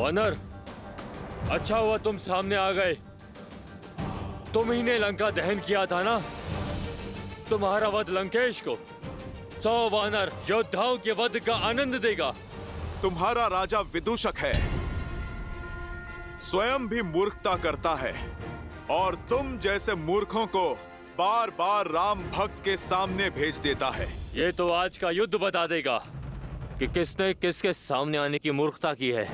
वानर, अच्छा हुआ तुम सामने आ गए। तुम ही ने लंका दहन किया था ना? तुम्हारा वध लंकेश को 100 वानर योद्धाओं के वध का आनंद देगा। तुम्हारा राजा विदूषक है, स्वयं भी मूर्खता करता है और तुम जैसे मूर्खों को बार बार राम भक्त के सामने भेज देता है। ये तो आज का युद्ध बता देगा कि किसने किसके सामने आने की मूर्खता की है।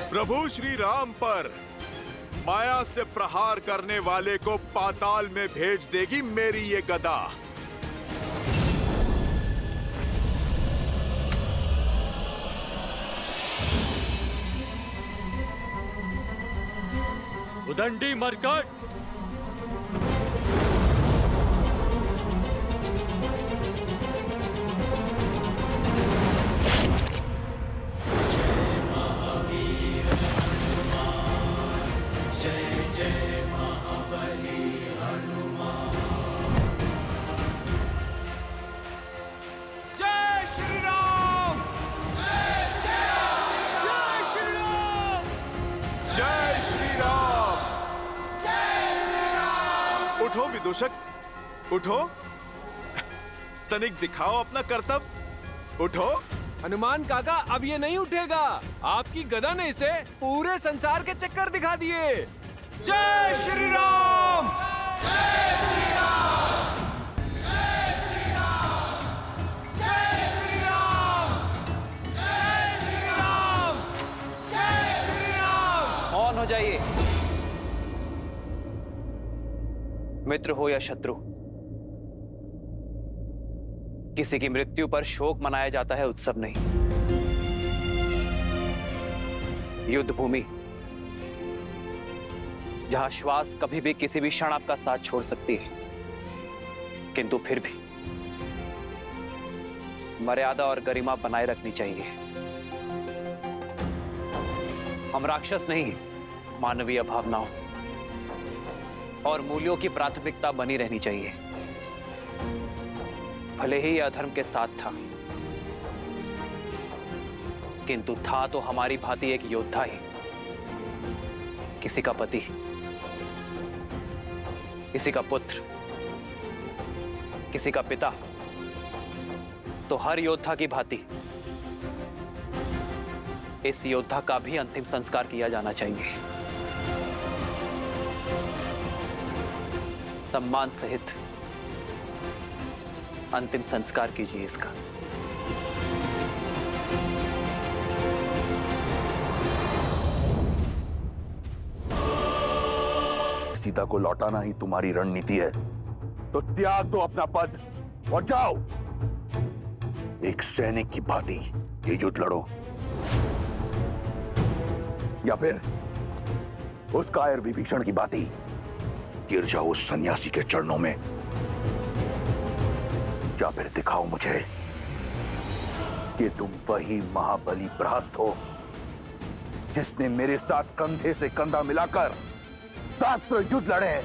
प्रभु श्री राम पर माया से प्रहार करने वाले को पाताल में भेज देगी मेरी ये गदा। उदंडी मरकट, उठो विदूषक, उठो, तनिक दिखाओ अपना करतब, उठो। हनुमान काका, अब ये नहीं उठेगा। आपकी गदा ने इसे पूरे संसार के चक्कर दिखा दिए। जय श्री राम! जय श्री राम! जय श्री राम! जय श्री राम! जय श्री राम! जय श्री राम! मौन हो जाइए। मित्र हो या शत्रु, किसी की मृत्यु पर शोक मनाया जाता है, उत्सव नहीं। युद्ध भूमि, जहां श्वास कभी भी किसी भी क्षण आपका साथ छोड़ सकती है, किंतु फिर भी मर्यादा और गरिमा बनाए रखनी चाहिए। हम राक्षस नहीं, मानवीय भावनाओं और मूल्यों की प्राथमिकता बनी रहनी चाहिए। भले ही यह अधर्म के साथ था, किंतु था तो हमारी भांति एक योद्धा ही, किसी का पति, किसी का पुत्र, किसी का पिता। तो हर योद्धा की भांति इस योद्धा का भी अंतिम संस्कार किया जाना चाहिए। सम्मान सहित अंतिम संस्कार कीजिए इसका। सीता को लौटाना ही तुम्हारी रणनीति है, तो त्याग दो अपना पद और जाओ। एक सैनिक की भांति ये युद्ध लड़ो, या फिर उस कायर विभीषण की भांति गिर जाओ उस सन्यासी के चरणों में। या फिर दिखाओ मुझे कि तुम वही महाबली प्रहस्त हो जिसने मेरे साथ कंधे से कंधा मिलाकर शास्त्र युद्ध लड़े।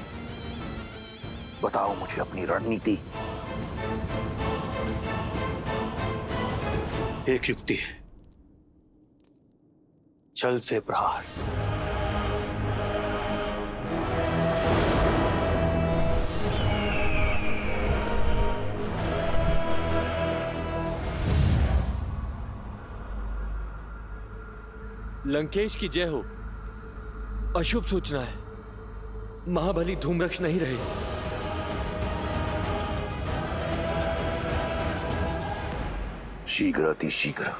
बताओ मुझे अपनी रणनीति। एक युक्ति है, जल से प्रहार। लंकेश की जय हो। अशुभ सूचना है, महाबली धूम्रक्ष नहीं रहे। शीघ्र अति शीघ्र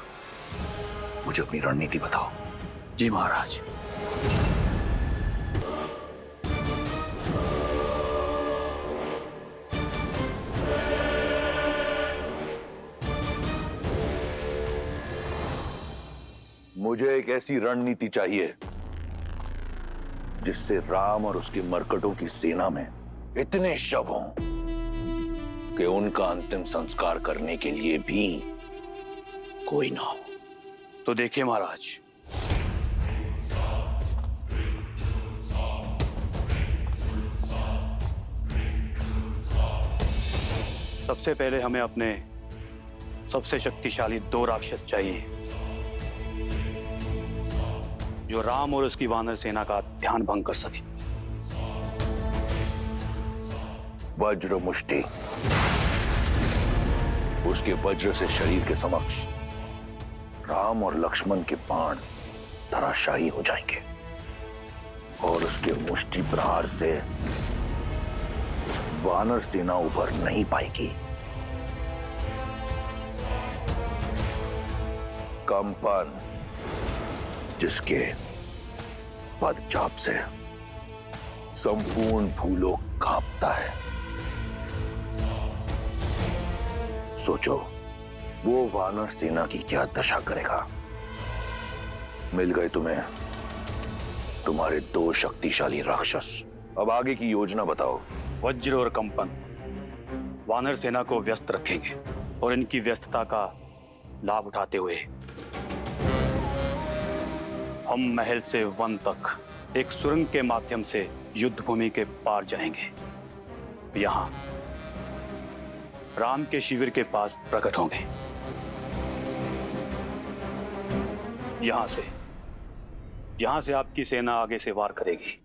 मुझे अपनी रणनीति बताओ। जी महाराज। मुझे एक ऐसी रणनीति चाहिए जिससे राम और उसके मरकटों की सेना में इतने शव हों कि उनका अंतिम संस्कार करने के लिए भी कोई ना हो। तो देखिए महाराज, सबसे पहले हमें अपने सबसे शक्तिशाली 2 राक्षस चाहिए जो राम और उसकी वानर सेना का ध्यान भंग कर सके। वज्र मुष्टि। उसके वज्र से शरीर के समक्ष राम और लक्ष्मण के बाण धराशायी हो जाएंगे और उसके मुष्टि प्रहार से वानर सेना उभर नहीं पाएगी। कंपन, जिसके पदचाप से संपूर्ण भूलोक कांपता है। सोचो वो वानर सेना की क्या दशा करेगा। मिल गए तुम्हें तुम्हारे 2 शक्तिशाली राक्षस। अब आगे की योजना बताओ। वज्र और कंपन वानर सेना को व्यस्त रखेंगे और इनकी व्यस्तता का लाभ उठाते हुए हम महल से वन तक एक सुरंग के माध्यम से युद्ध भूमि के पार जाएंगे। यहां राम के शिविर के पास प्रकट होंगे। यहां से आपकी सेना आगे से वार करेगी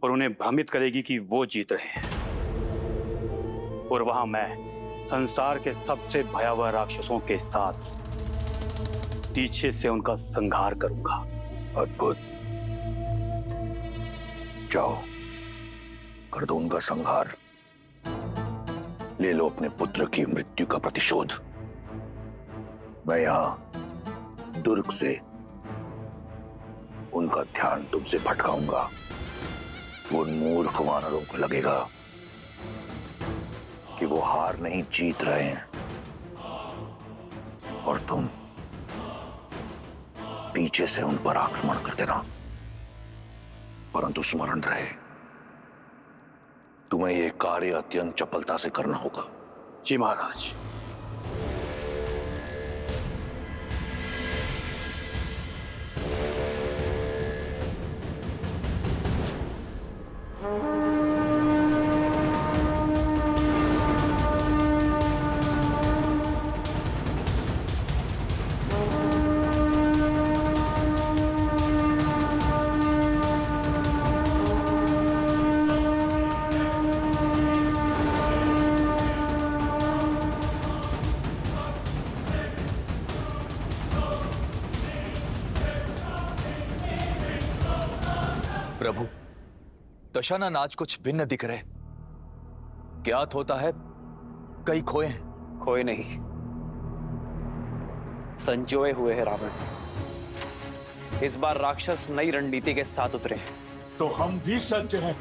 और उन्हें भ्रमित करेगी कि वो जीत रहे हैं। और वहां मैं संसार के सबसे भयावह राक्षसों के साथ पीछे से उनका संहार करूंगा। अद्भुत। जाओ, कर दो उनका संहार। ले लो अपने पुत्र की मृत्यु का प्रतिशोध। मैं यहां दुर्ग से उनका ध्यान तुमसे भटकाऊंगा। उन मूर्ख वानरों को लगेगा कि वो हार नहीं जीत रहे हैं और तुम पीछे से उन पर आक्रमण कर देना। परंतु स्मरण रहे, तुम्हें यह कार्य अत्यंत चपलता से करना होगा। जी महाराज। प्रभु, दशाना नाच कुछ भिन्न दिख रहे। ज्ञात होता है कई खोए हैं। खोए नहीं, संजोए हुए हैं रावण। इस बार राक्षस नई रणनीति के साथ उतरे हैं। तो हम भी सज्ज हैं।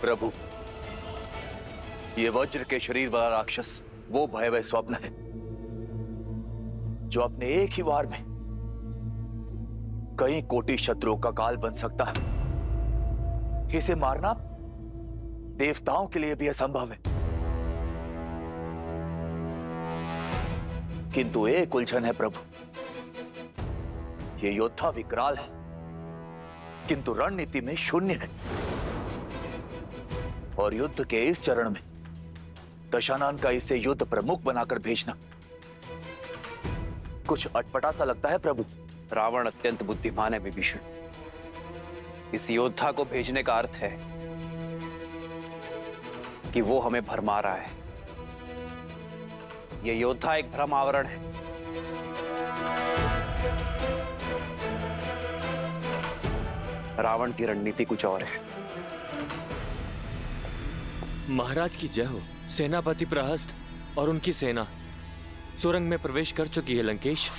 प्रभु, ये वज्र के शरीर वाला राक्षस वो भयावह स्वप्न है जो अपने एक ही वार में कई कोटि शत्रुओं का काल बन सकता है। इसे मारना देवताओं के लिए भी असंभव है। किंतु एक उलझन है प्रभु, ये योद्धा विकराल है किंतु रणनीति में शून्य है। और युद्ध के इस चरण में दशानन का इसे युद्ध प्रमुख बनाकर भेजना कुछ अटपटा सा लगता है प्रभु। रावण अत्यंत बुद्धिमान है विभीषण। इस योद्धा को भेजने का अर्थ है कि वो हमें भरमा रहा है। यह योद्धा एक भ्रम आवरण है। रावण की रणनीति कुछ और है। महाराज की जय हो। सेनापति प्रहस्त और उनकी सेना सुरंग में प्रवेश कर चुकी है लंकेश।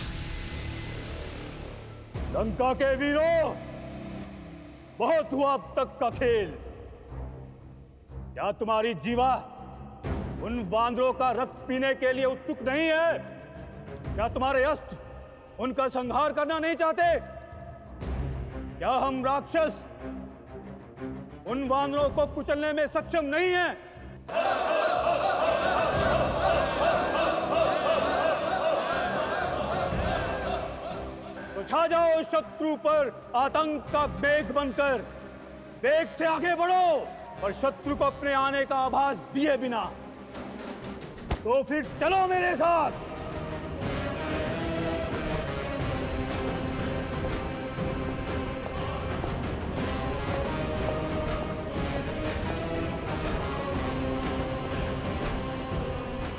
लंका के वीरों, बहुत हुआ अब तक का खेल। क्या तुम्हारी जीवा उन वानरों का रक्त पीने के लिए उत्सुक नहीं है? क्या तुम्हारे अस्त्र उनका संहार करना नहीं चाहते? क्या हम राक्षस उन वानरों को कुचलने में सक्षम नहीं हैं? तो छा जाओ शत्रु पर आतंक का मेघ बनकर। वेग से आगे बढ़ो और शत्रु को अपने आने का आभास दिए बिना। तो फिर चलो मेरे साथ।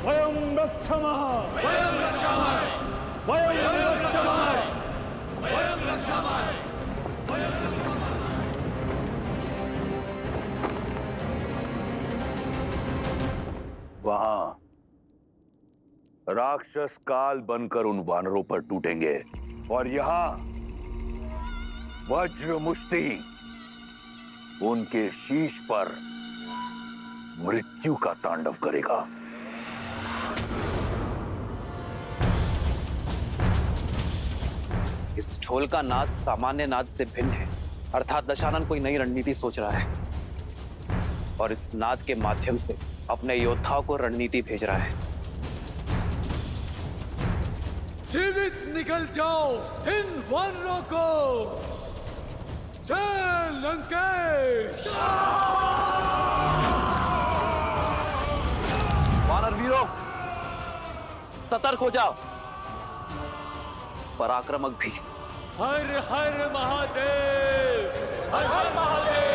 वयं रक्षामः, वयं रक्षामः, वयं रक्षामः, वयं रक्षामः, वयं रक्षामः। वहां राक्षस काल बनकर उन वानरों पर टूटेंगे और यहां वज्र मुष्टि उनके शीश पर मृत्यु का तांडव करेगा। इस ढोल का नाद सामान्य नाद से भिन्न है। अर्थात दशानन कोई नई रणनीति सोच रहा है और इस नाद के माध्यम से अपने योद्धाओं को रणनीति भेज रहा है। जीवित निकल जाओ इन वानरों को। जय लंकेश। वानर वीरों, सतर्क हो जाओ। पराक्रमक भी। हर हर महादेव, हर हर महादेव।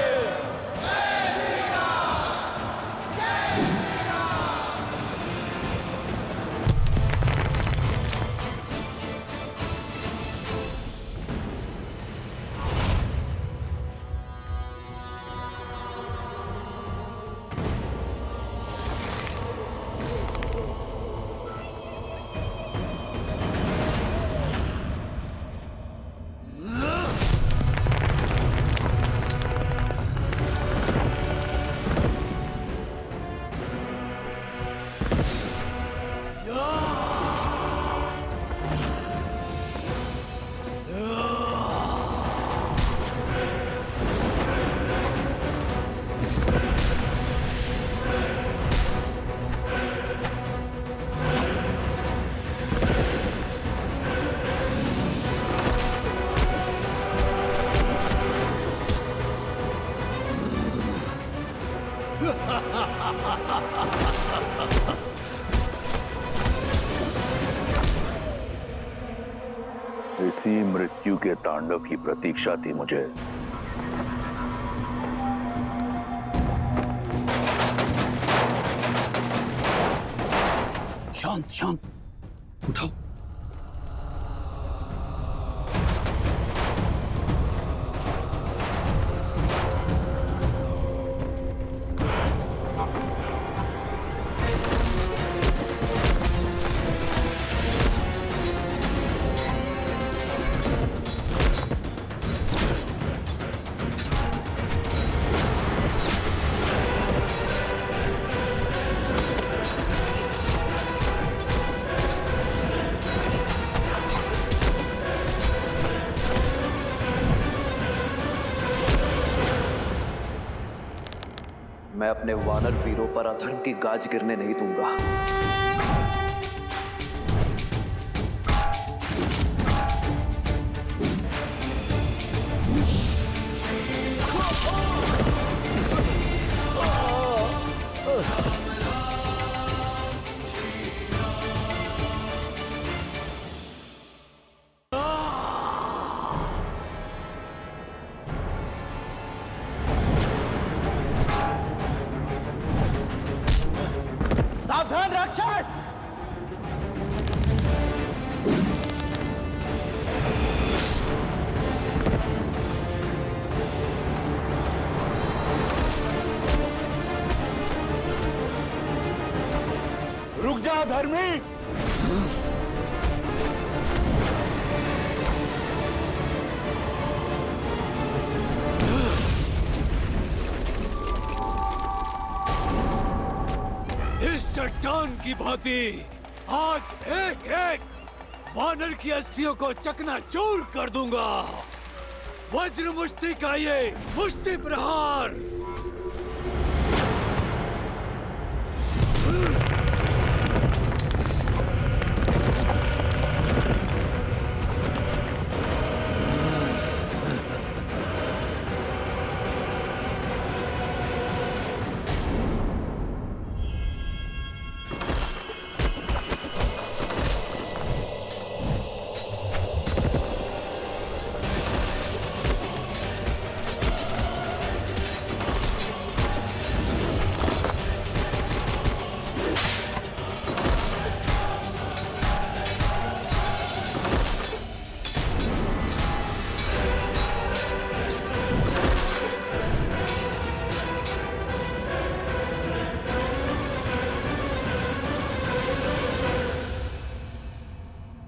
इसी मृत्यु के तांडव की प्रतीक्षा थी मुझे। शांत शांत, उठाओ। मैं अपने वानर वीरों पर अधर्म की गाज गिरने नहीं दूंगा। सावधान राक्षस! रुक जा धर्मी। इस चट्टान की भांति आज एक एक वानर की अस्थियों को चकनाचूर कर दूंगा। वज्र मुष्टि का ये मुष्टि प्रहार।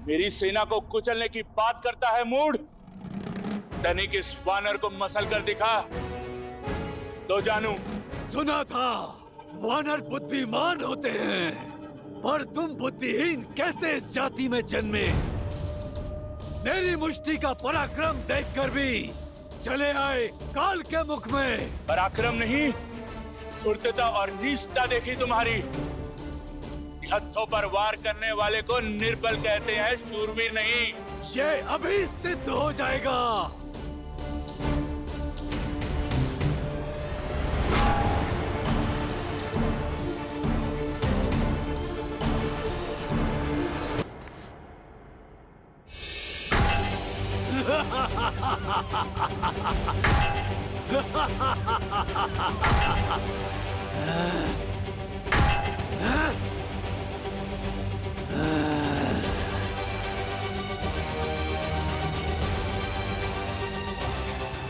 मेरी सेना को कुचलने की बात करता है मूढ़। तनिक इस वानर को मसल कर दिखा तो जानू। सुना था वानर बुद्धिमान होते हैं, पर तुम बुद्धिहीन कैसे इस जाति में जन्मे? मेरी मुष्टि का पराक्रम देखकर भी चले आए काल के मुख में। पराक्रम नहीं, धूर्तता और नीचता देखी तुम्हारी। हथों पर वार करने वाले को निर्बल कहते हैं, शूरवीर नहीं। ये अभी सिद्ध हो जाएगा।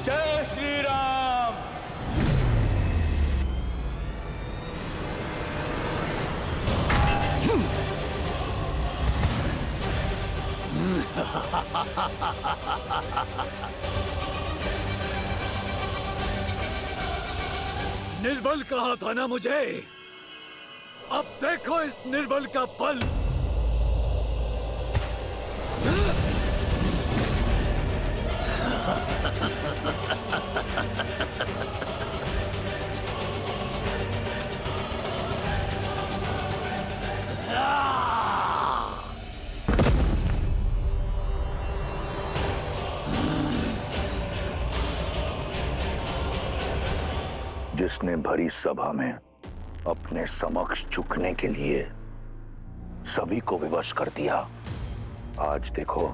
जय श्री राम। निर्बल कहा था ना मुझे? अब देखो इस निर्बल का बल। जिसने भरी सभा में अपने समक्ष झुकने के लिए सभी को विवश कर दिया, आज देखो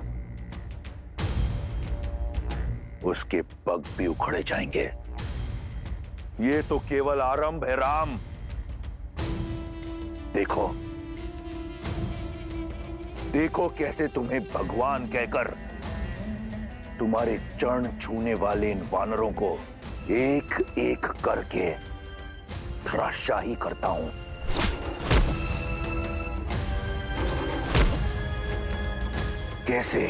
उसके पग भी उखड़े जाएंगे। ये तो केवल आरंभ है राम। देखो देखो कैसे तुम्हें भगवान कहकर तुम्हारे चरण छूने वाले इन वानरों को एक एक करके धराशाही करता हूं। कैसे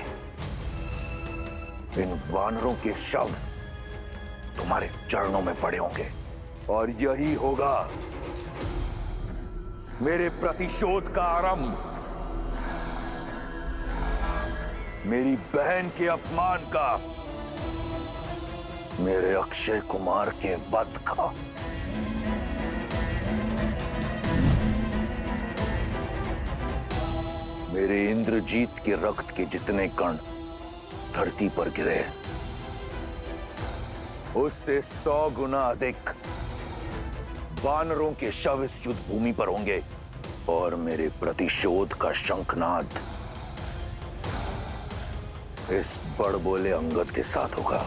इन वानरों के शव तुम्हारे चरणों में पड़े होंगे, और यही होगा मेरे प्रतिशोध का आरंभ, मेरी बहन के अपमान का, मेरे अक्षय कुमार के वध का। मेरे इंद्रजीत के रक्त के जितने कण धरती पर गिरे, उससे 100 गुना अधिक वानरों के शव इस युद्ध भूमि पर होंगे और मेरे प्रतिशोध का शंखनाद इस बड़बोले अंगद के साथ होगा।